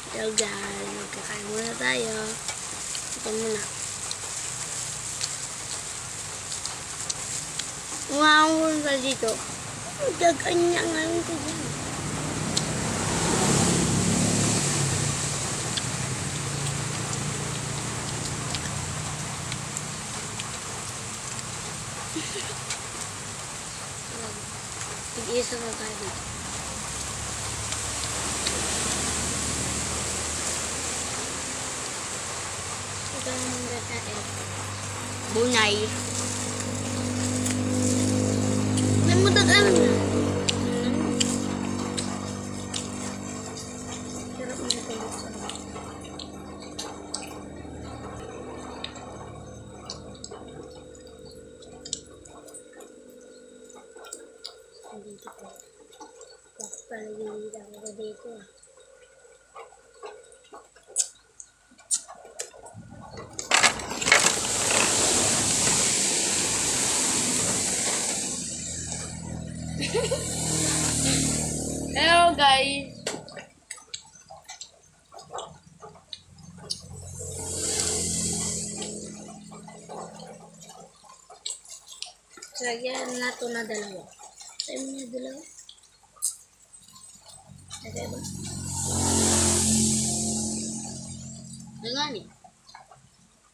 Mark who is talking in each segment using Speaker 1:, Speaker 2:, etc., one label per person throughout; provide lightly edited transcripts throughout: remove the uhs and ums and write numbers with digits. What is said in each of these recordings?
Speaker 1: So guys, magkakain muna tayo. Ito muna. Umahangul ka dito. Magkakanya ngayon ko dyan. Tig-isa na tayo dito. Ito naman natin. Bunay. May mutagaan na. Sarap na ito. Dito po. Bakit palagay ako dito? Hello guys. Lagyan nato na dalawa. Sa'yo mo na dalawa? Lagay ba? Lagyan eh.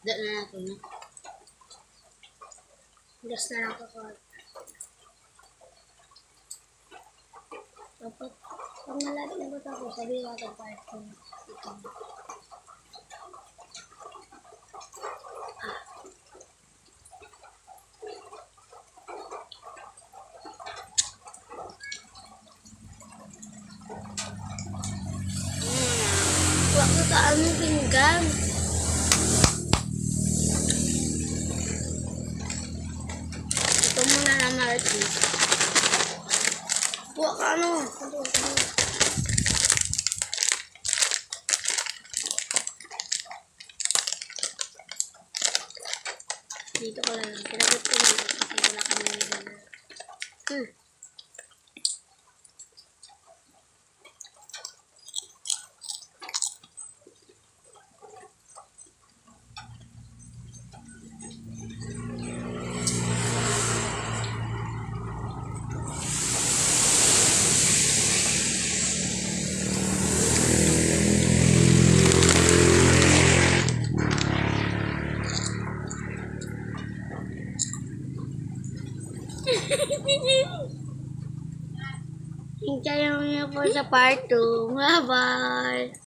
Speaker 1: Daan na nato na. Gas na lang kakawag. Dapat, pag malapit na ba ako, sabi ko ito pa ito. Huwag ka kaano pinggan. Ito muna na Marty. Huwag ka ano. Dito ko lang. Kinagot ko lang. Kasi wala kami nagana. Hintayin niyo po sa part 2. Bye-bye!